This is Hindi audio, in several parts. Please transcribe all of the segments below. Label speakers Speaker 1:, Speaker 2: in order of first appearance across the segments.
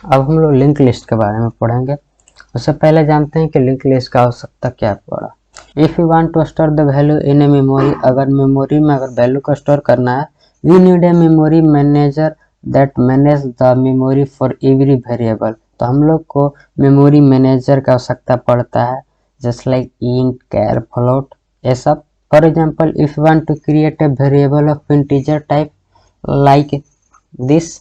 Speaker 1: अब हम लोग लिंक लिस्ट के बारे में पढ़ेंगे। उससे पहले जानते हैं कि लिंक लिस्ट का आवश्यकता क्या पड़ा। If you want to store the value in a memory, अगर मेमोरी में अगर वैल्यू को स्टोर करना है, we need a memory manager that manage the memory for every variable. तो हम लोग को मेमोरी मैनेजर का आवश्यकता पड़ता है, just like int, char, float, ये सब। For example, if you want to create a variable of integer type like this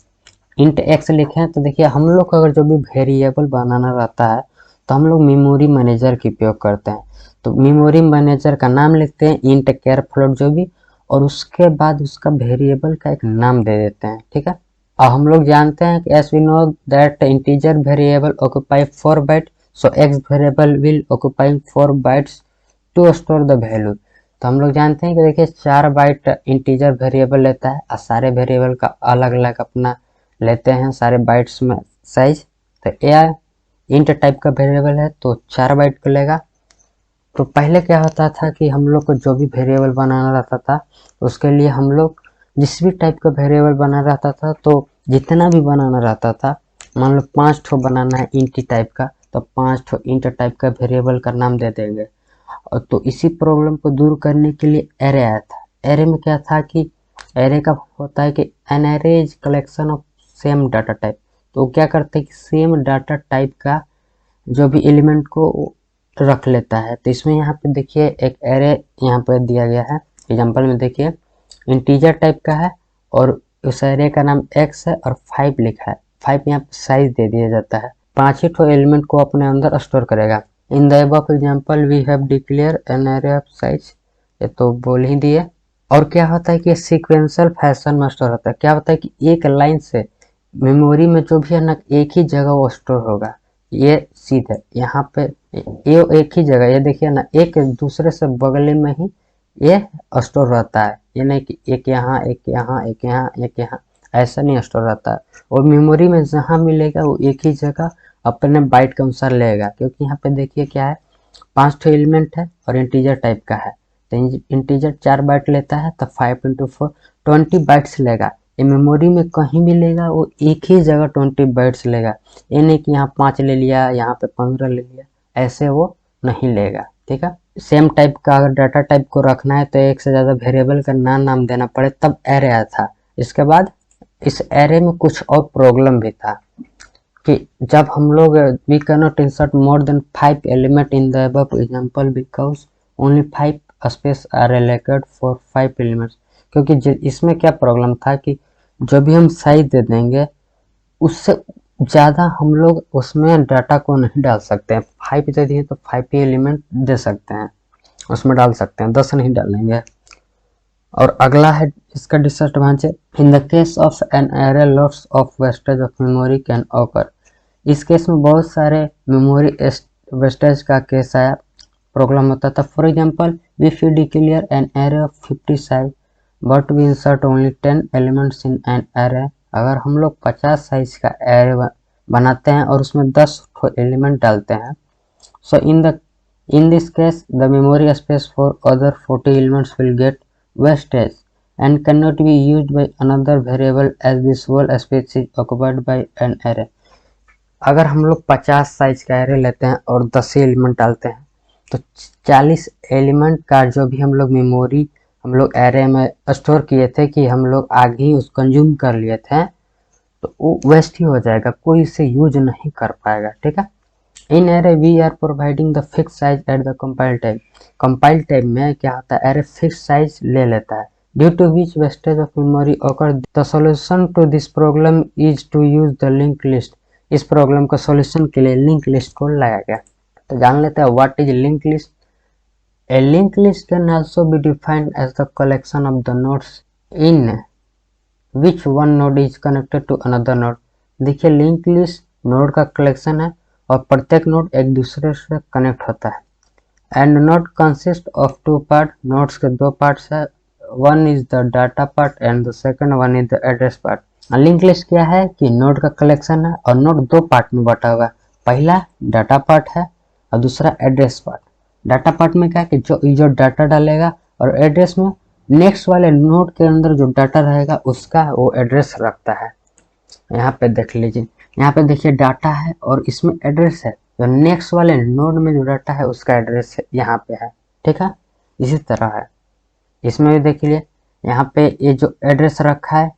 Speaker 1: int x लिखें, तो देखिए हम लोग को अगर जो भी वेरिएबल बनाना रहता है तो हम लोग मेमोरी मैनेजर का उपयोग करते हैं। तो मेमोरी मैनेजर का नाम लिखते हैं इंट, कैर, फ्लोट जो भी, और उसके बाद उसका वेरिएबल का एक नाम दे देते हैं। ठीक है। अब हम लोग जानते हैं कि as we know that integer variable occupy 4 byte, so x variable will occupy 4 bytes to store the value. तो हम लोग जानते हैं कि देखिए 4 बाइट इंटीजर वेरिएबल लेता है और सारे वेरिएबल का अलग अलग अपना लेते हैं सारे बाइट्स में साइज। तो ए इंट टाइप का वेरिएबल है तो 4 बाइट को लेगा। तो पहले क्या होता था कि हम लोग को जो भी वेरिएबल बनाना रहता था उसके लिए हम लोग जिस भी टाइप का वेरिएबल बनाना रहता था, तो जितना भी बनाना रहता था, मान लो 5 ठो बनाना है इंट टाइप का, तो 5 ठो इंट टाइप का वेरिएबल का नाम दे देंगे। और तो इसी प्रॉब्लम को दूर करने के लिए एरे आया था। एरे में क्या था कि एरे का होता है कि an array is collection of same data type. तो वो क्या करते हैं कि सेम डाटा टाइप का जो भी एलिमेंट को रख लेता है। तो इसमें यहाँ पे देखिए एक एरे यहाँ पे दिया गया है। एग्जांपल में देखिए इंटीजर टाइप का है और उस एरे का नाम x है और 5 लिखा है। 5 यहाँ पे साइज दे दिया जाता है। 5 ही ठो एलिमेंट को अपने अंदर स्टोर करेगा। In the above example we have declared an array of size, ये तो बोल ही दिए। और क्या होता है कि सीक्वेंशियल फैशन में स्टोर होता है। क्या होता है कि एक लाइन से मेमोरी में जो भी है ना एक ही जगह वो स्टोर होगा। ये सीधे यहाँ पे ये एक ही जगह, ये देखिए ना एक दूसरे से बगल में ही ये स्टोर रहता है। ये नहीं कि एक यहाँ एक यहाँ एक यहाँ एक यहाँ, ऐसा नहीं स्टोर रहता है। और मेमोरी में जहाँ मिलेगा वो एक ही जगह अपने बाइट के अनुसार लेगा, क्योंकि यहाँ पे देखिए क्या है 5 ठो एलिमेंट है और इंटीजर टाइप का है। तो इंटीजर 4 बाइट लेता है तो 5 × 4 20 बाइट्स लेगा। ये मेमोरी में कहीं भी लेगा वो एक ही जगह 20 बाइट्स लेगा। ये नहीं कि यहाँ 5 ले लिया यहाँ पे 15 ले लिया, ऐसे वो नहीं लेगा। ठीक है। सेम टाइप का अगर डाटा टाइप को रखना है तो एक से ज़्यादा वेरिएबल का नाम देना पड़े, तब एरे आया था। इसके बाद इस एरे में कुछ और प्रॉब्लम भी था कि जब हम लोग we can not insert more than 5 element in the above example because only 5 space are allocated for 5 elements. क्योंकि इसमें क्या प्रॉब्लम था कि जो भी हम साइज दे देंगे उससे ज़्यादा हम लोग उसमें डाटा को नहीं डाल सकते हैं। 5 दे दिए तो 5 ही एलिमेंट दे सकते हैं, उसमें डाल सकते हैं, 10 नहीं डालेंगे। और अगला है इसका disadvantage, in the case of an array loss of wastage of memory can occur. इस केस में बहुत सारे मेमोरी वेस्टेज का केस आया, प्रॉब्लम होता था। For example, if you declare an array of 50 size but we insert only 10 elements in an array, अगर हम लोग 50 साइज का एरे बनाते हैं और उसमें 10 एलिमेंट डालते हैं, सो in this case the memory space for other 40 elements will get wastage and cannot be used by another variable as this whole space is occupied by an array। अगर हम लोग 50 साइज का एरे लेते हैं और 10 एलिमेंट डालते हैं तो 40 एलिमेंट का जो भी हम लोग मेमोरी हम लोग एरे में स्टोर किए थे कि हम लोग आगे ही उस कंज्यूम कर लिए थे, तो वो वेस्ट ही हो जाएगा, कोई इसे यूज नहीं कर पाएगा। ठीक है। In array we are providing the fix size at the compile time. Compile time में क्या होता है, एरे फिक्स साइज ले लेता है, due to which wastage of memory occur. The solution to this problem is to use the link list. इस प्रॉब्लम का सॉल्यूशन के लिए लिंक लिस्ट को लाया गया। तो जान लेते हैं what is link list. A linked list can also be defined as the collection of the nodes in which one node is connected to another node। देखिए लिंक लिस्ट नोड का कलेक्शन है और प्रत्येक नोड एक दूसरे से कनेक्ट होता है। And node consist of 2 part. Nodes के 2 पार्ट्स है, one is the data part and the second one is the address part. Link list क्या है कि नोड का कलेक्शन है और नोड 2 पार्ट में बटा हुआ है। पहला डाटा पार्ट है और दूसरा एड्रेस पार्ट। डाटा पार्ट में क्या है कि जो डाटा डालेगा, और एड्रेस में नेक्स्ट वाले नोड के अंदर जो डाटा रहेगा उसका वो एड्रेस रखता है। यहाँ पे देख लीजिए यहाँ पे देखिए डाटा है और इसमें एड्रेस है, जो नेक्स्ट वाले नोड में जो डाटा है उसका एड्रेस यहाँ पे है, ठीक है। इसी तरह है इसमें भी देख लिए, यहाँ पे ये जो एड्रेस रखा है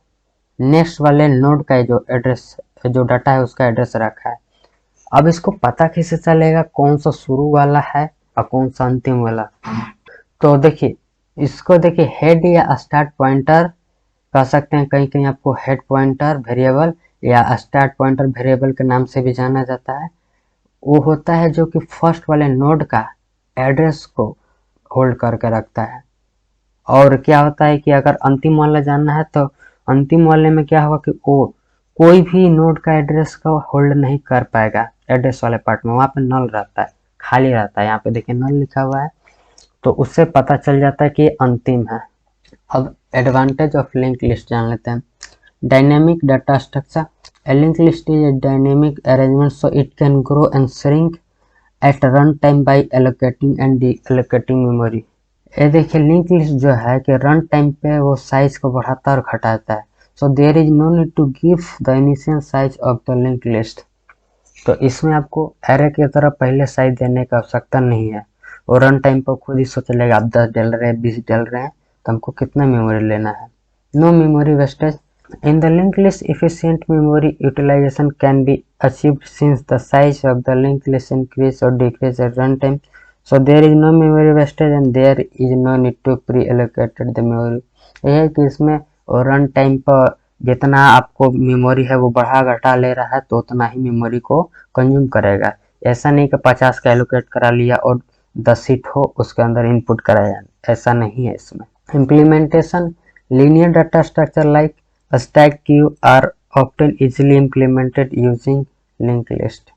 Speaker 1: नेक्स्ट वाले नोड का जो एड्रेस जो डाटा है उसका एड्रेस रखा है। अब इसको पता कैसे चलेगा कौन सा शुरू वाला है और कौन सा अंतिम वाला। तो देखिए इसको देखिए हेड या स्टार्ट पॉइंटर कह सकते हैं, कहीं कहीं आपको हेड पॉइंटर वेरिएबल या स्टार्ट पॉइंटर वेरिएबल के नाम से भी जाना जाता है। वो होता है जो कि फर्स्ट वाले नोड का एड्रेस को होल्ड करके रखता है। और क्या होता है कि अगर अंतिम वाला जानना है तो अंतिम वाले में क्या होगा कि वो कोई भी नोड का एड्रेस को होल्ड नहीं कर पाएगा। एड्रेस वाले पार्ट में वहाँ पे नल रहता है, खाली रहता है, यहाँ पे देखिए नल लिखा हुआ है, तो उससे पता चल जाता है कि ये अंतिम है। अब एडवांटेज ऑफ लिंक लिस्ट जान लेते हैं। Dynamic data structure, a linked list is a dynamic arrangement so it can grow and shrink at runtime by allocating and deallocating memory। ये देखिए लिंक लिस्ट जो है कि रन टाइम पे वो साइज को बढ़ाता और घटाता है। So there is no need to give the initial size of the link list. तो इसमें आपको एरे की तरह पहले साइज देने की आवश्यकता नहीं है, और रन टाइम पर खुद ही सोच लेगा आप 10 डल रहे हैं 20 डल रहे हैं तो हमको कितना मेमोरी लेना है। No memory wastage in the linked list, efficient memory utilization can be achieved since the size of the linked list increase or decrease at runtime. So there is no memory wastage and there is no need to pre-allocated the memory। यह है कि इसमें रन टाइम पर जितना आपको मेमोरी है वो बढ़ा घटा ले रहा है तो उतना ही मेमोरी को कंज्यूम करेगा। ऐसा नहीं कि 50 का एलोकेट करा लिया और 10 सीट हो उसके अंदर इनपुट कराया, ऐसा नहीं है इसमें। Implementation, linear data structure like stack queue are often easily implemented using linked list।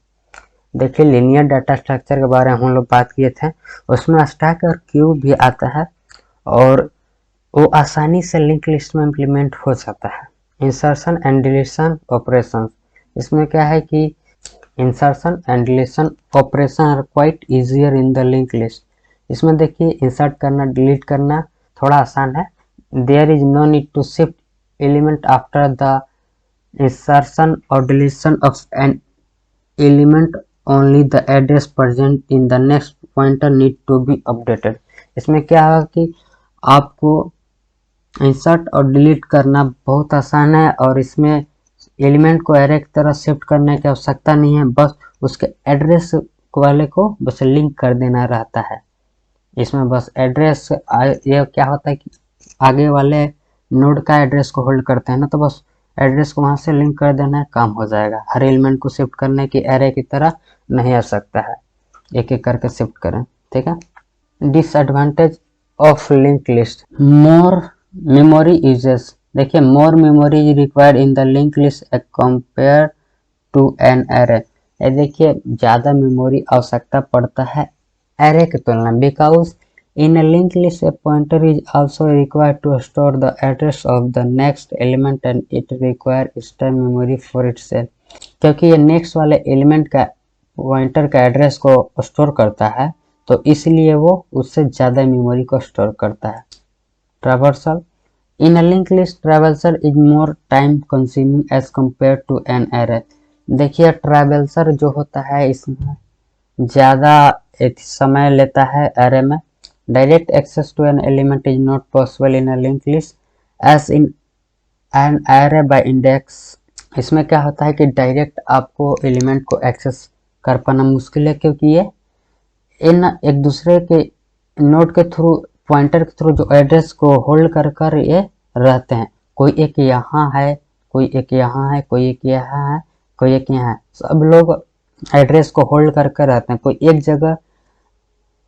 Speaker 1: देखिए लीनियर डाटा स्ट्रक्चर के बारे में हम लोग बात किए थे, उसमें स्टैक और क्यू भी आता है और वो आसानी से लिंक लिस्ट में इम्प्लीमेंट हो जाता है। इंसर्शन एंड डिलीशन ऑपरेशन, इसमें क्या है कि insertion and deletion operation are quite easier in the link list. इसमें देखिए इंसर्ट करना डिलीट करना थोड़ा आसान है। There is no need to shift element after the insertion or deletion of an element, only the address present in the next pointer need to be updated। इसमें क्या होगा कि आपको इंसर्ट और डिलीट करना बहुत आसान है और इसमें एलिमेंट को एरे की तरह शिफ्ट करने की आवश्यकता नहीं है, बस उसके एड्रेस वाले को बस लिंक कर देना रहता है। इसमें बस एड्रेस ये क्या होता है कि आगे वाले नोड का एड्रेस को होल्ड करते हैं ना, तो बस एड्रेस को वहां से लिंक कर देना है, काम हो जाएगा। हर एलिमेंट को शिफ्ट करने की एरे की तरह नहीं आ सकता है, एक एक करके शिफ्ट करें, ठीक है। Disadvantage of link list, more memory uses. देखिए more memory is required in the link list compare to an array. ये देखिए ज़्यादा मेमोरी आवश्यकता पड़ता है एरे की तुलना, because in a linked list a pointer is also required to store the address of the next element and it requires extra memory for itself। क्योंकि ये नेक्स्ट वाले एलिमेंट का पॉइंटर का एड्रेस को स्टोर करता है तो इसलिए वो उससे ज़्यादा मेमोरी को स्टोर करता है। Traversal, in a link list traversal is more time consuming as compare to an array. देखिए ट्रैवर्सल जो होता है इसमें ज़्यादा समय लेता है एरे में। Direct access to an element is not possible in a linked list as in an array by index। इसमें क्या होता है कि डायरेक्ट आपको एलिमेंट को एक्सेस कर पाना मुश्किल है, क्योंकि ये इन एक दूसरे के नोड के थ्रू पॉइंटर के थ्रू जो एड्रेस को होल्ड कर कर ये रहते हैं। कोई एक यहाँ है, कोई एक यहाँ है, कोई एक यहाँ है, कोई एक यहाँ है, सब लोग एड्रेस को होल्ड कर कर रहते हैं। कोई एक जगह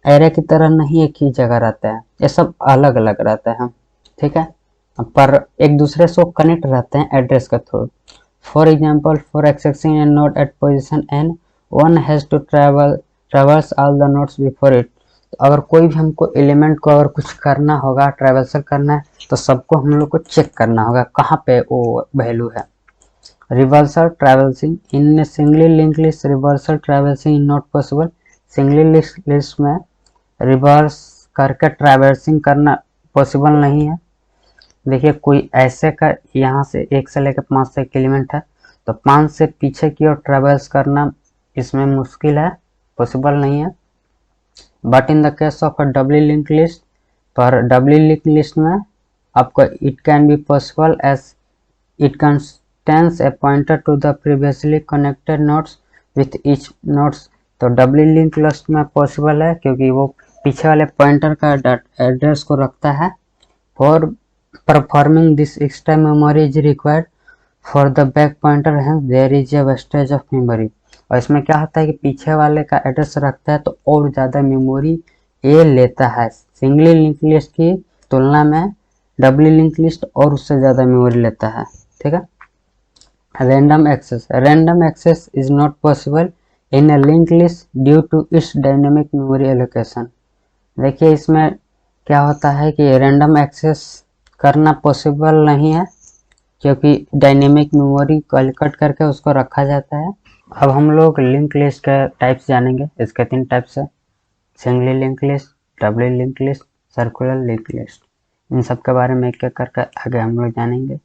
Speaker 1: एरे की तरह नहीं एक ही जगह रहता है, ये सब अलग अलग रहता है, ठीक है, पर एक दूसरे से कनेक्ट रहते हैं एड्रेस के थ्रू। For example for accessing a node at position n one has to traverse all the nodes before it. अगर कोई भी हमको एलिमेंट को अगर कुछ करना होगा ट्रैवर्सल करना है तो सबको हम लोग को चेक करना होगा कहाँ पे वो वैल्यू है। Reversal traversing, in singly link list reversal traversing is not possible. Singly list में रिवर्स करके ट्रैवर्सिंग करना पॉसिबल नहीं है। देखिए कोई ऐसे का यहाँ से 1 से लेकर 5 तक एलिमेंट है तो 5 से पीछे की ओर ट्रेवल्स करना इसमें मुश्किल है, पॉसिबल नहीं है। But in the case of a doubly link list, पर डबली लिंक लिस्ट में आपको it can be possible as it contains a pointer to the previously connected nodes with each nodes. तो डबली लिंक लिस्ट में पॉसिबल है क्योंकि वो पीछे वाले पॉइंटर का एड्रेस को रखता है। For performing this extra memory is required for the back pointer है there is a wastage of memory. और इसमें क्या होता है कि पीछे वाले का एड्रेस रखता है तो और ज़्यादा मेमोरी ये लेता है, सिंगली लिंक लिस्ट की तुलना में डबली लिंक लिस्ट और उससे ज़्यादा मेमोरी लेता है। ठीक है। Random access is not possible in a link list due to its dynamic memory allocation. देखिए इसमें क्या होता है कि रैंडम एक्सेस करना पॉसिबल नहीं है क्योंकि डायनेमिक मेमोरी कट करके उसको रखा जाता है। अब हम लोग लिंक लिस्ट के टाइप्स जानेंगे। इसके 3 टाइप्स है, singly link list, doubly link list, circular link list. इन सब के बारे में एक एक करके आगे हम लोग जानेंगे।